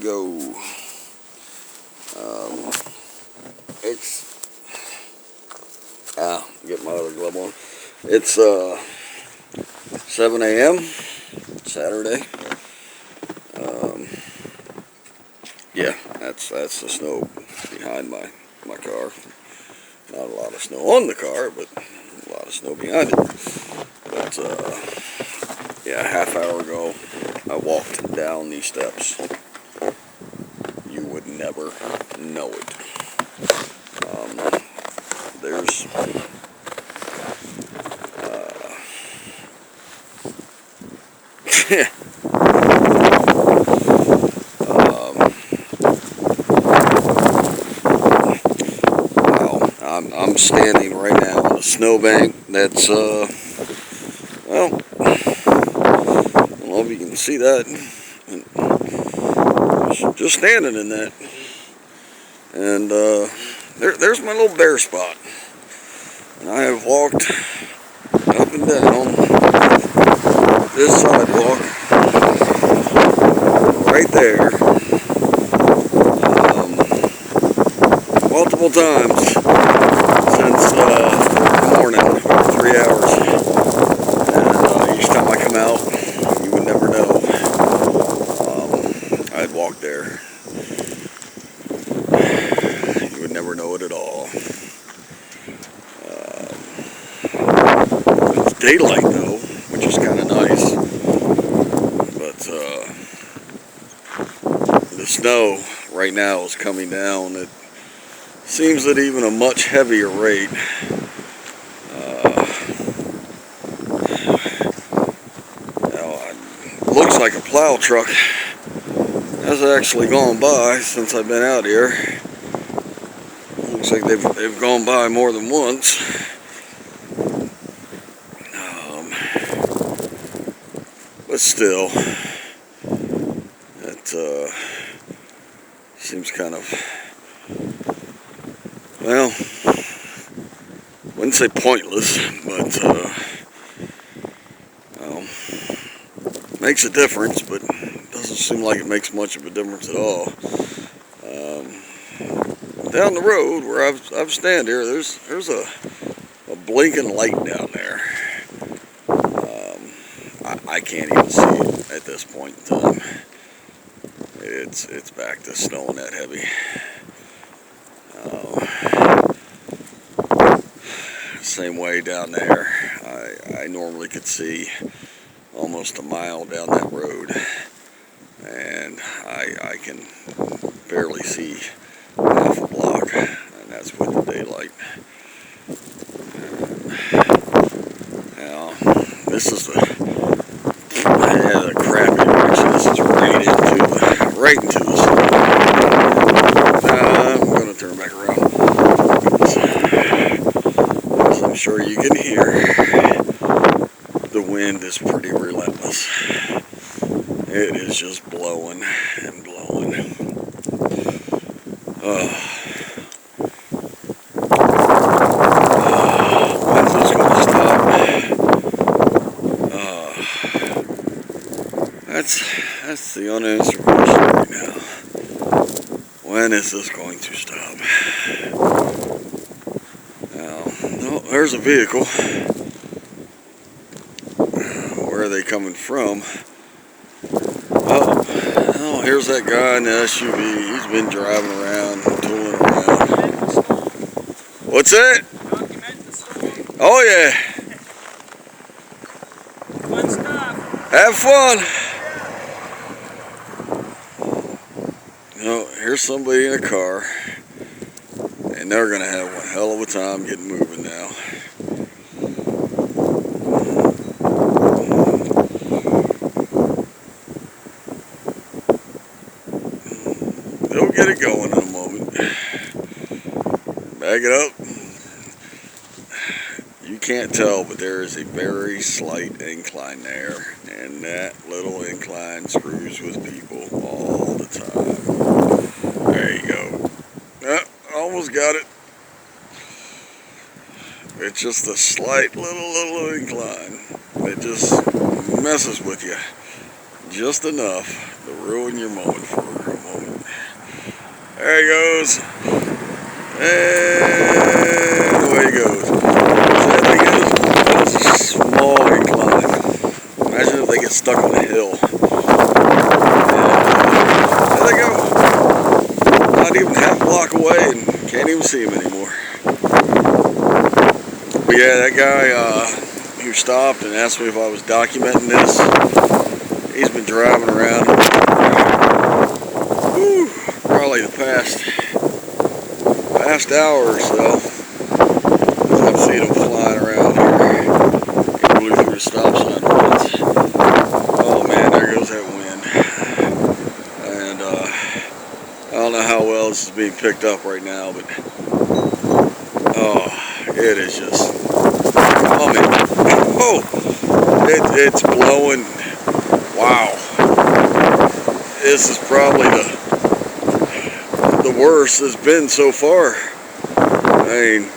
go. It's get my other glove on. It's 7 a.m. Saturday. Yeah, that's the snow behind my car. Not a lot of snow on the car, but a lot of snow behind it. But yeah, a half hour ago, I walked down these steps. You would never know it. There's wow, I'm standing right now on a snowbank that's well, I don't know if you can see that. Just standing in that, and there's my little bare spot. And I have walked up and down this sidewalk right there multiple times since 4 in the morning, 3 hours. And each time I come out, you would never know. I'd walk there. You would never know it at all. It's daylight though, which is kind of nice. But the snow right now is coming down. It seems at even a much heavier rate. Looks like a plow truck has actually gone by since I've been out here. Looks like they've gone by more than once. But still, it seems kind of, well, wouldn't say pointless, but well, makes a difference, but doesn't seem like it makes much of a difference at all. Down the road where I've stand here, there's a blinking light down there. I can't even see it at this point in time. It's back to snowing that heavy. Same way down there. I normally could see almost a mile down that road, and I can barely see half a block, and that's with the daylight. Now, this is the crappy direction. This is right into the snow. I'm going to turn back around, as I'm sure you can hear. The wind is pretty relentless. It is just blowing and blowing. When's this going to stop? That's the unanswered question right now. When is this going to stop? Now, no, there's a vehicle. Where are they coming from? Oh, here's that guy in the SUV. He's been driving around, tooling around. What's that? Oh yeah. Fun stuff. Have fun. Here's somebody in a car, and they're gonna have one hell of a time getting moving now. They'll get it going in a moment. Back it up. You can't tell, but there is a very slight incline there, and that little incline screws with people all the time. There you go. Almost got it. It's just a slight little incline. It just messes with you. Just enough to ruin your moment for a moment. There he goes. And away he goes. That thing is a small incline. Imagine if they get stuck on a hill. There they go. Not even half a block away and can't even see him anymore. But yeah, that guy who stopped and asked me if I was documenting this, he's been driving around. Whew, probably the past hour or so. I've seen him flying around here. He blew through the stop sign once. Oh man, there goes that wind. And I don't know how well this is being picked up right now, but oh, it is just humming. Oh, it's blowing. Wow. This is probably the worst it's been so far. I mean,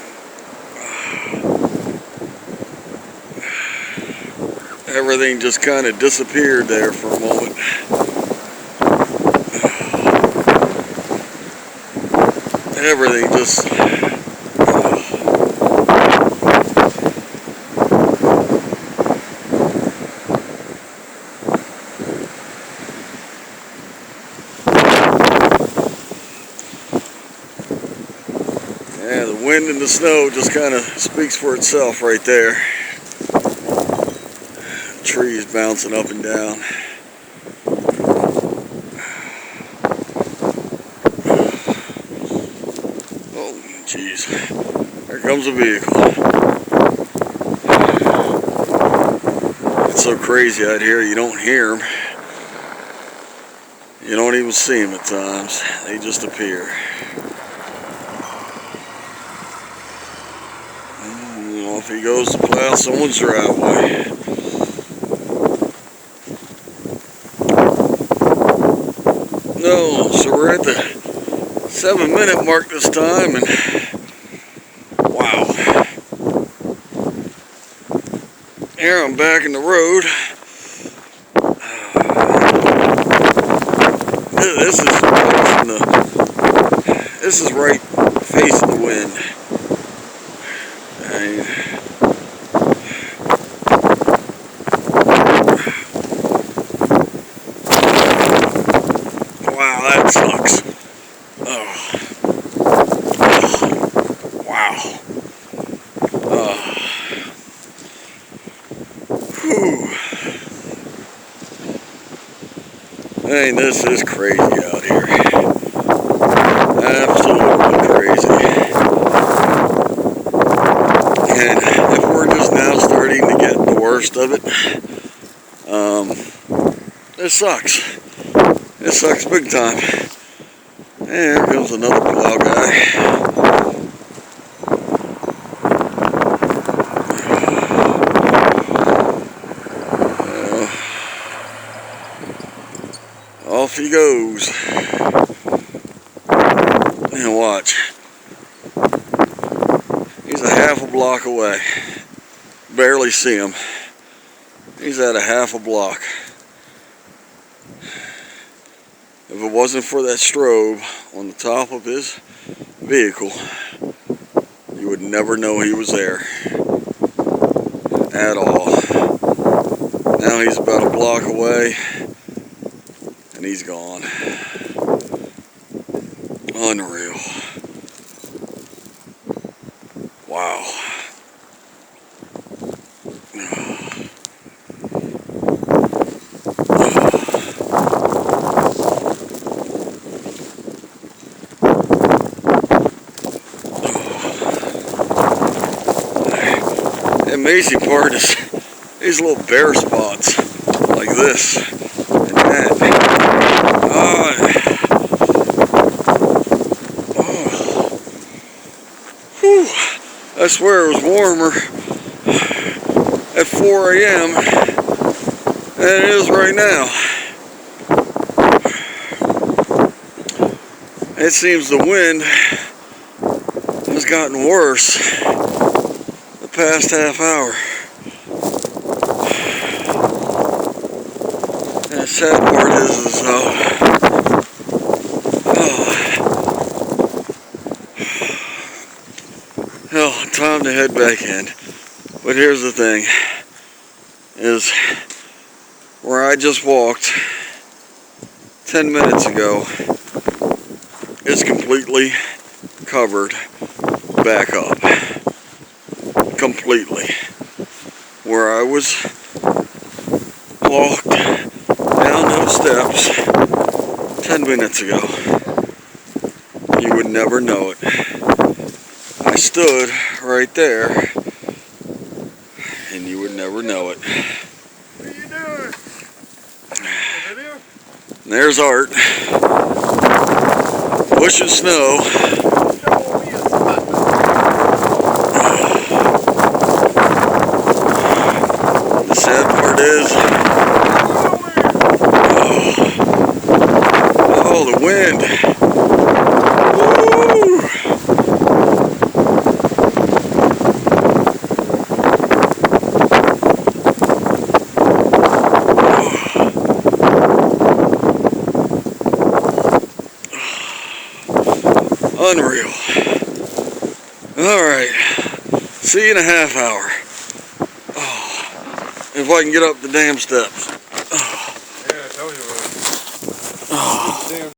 everything just kind of disappeared there for a moment. Everything just... Yeah, the wind and the snow just kind of speaks for itself right there. Trees bouncing up and down. Oh, jeez. There comes a vehicle. It's so crazy out here, you don't hear them. You don't even see them at times. They just appear. Off he goes to plow someone's driveway. No, so we're at the 7-minute mark this time, and wow. Here I'm back in the road. This is right facing the wind. Wow, that sucks. Oh. Wow. Whew. Hey, this is crazy out here. Absolutely crazy. And if we're just now starting to get the worst of it, it sucks. It sucks big time. And here comes another plow guy. Off he goes. And watch. He's a half a block away. Barely see him. He's at a half a block. If it wasn't for that strobe on the top of his vehicle, you would never know he was there at all. Now he's about a block away and he's gone. Unreal. Wow. The amazing part is these little bare spots like this and that. Whew. I swear it was warmer at 4 a.m. than it is right now. It seems the wind has gotten worse the past half hour. And it's sad part is hell, time to head back in. But here's the thing, is where I just walked 10 minutes ago is completely covered back up. Completely. Where I was walked down those steps 10 minutes ago, you would never know it. I stood right there and you would never know it. What are you doing? A video? And there's Art pushing snow. The sad part is, oh, the wind. Woo! Unreal. Alright. See you in a half hour. Oh, if I can get up the damn steps. Yeah, I tell you what. Oh. Damn.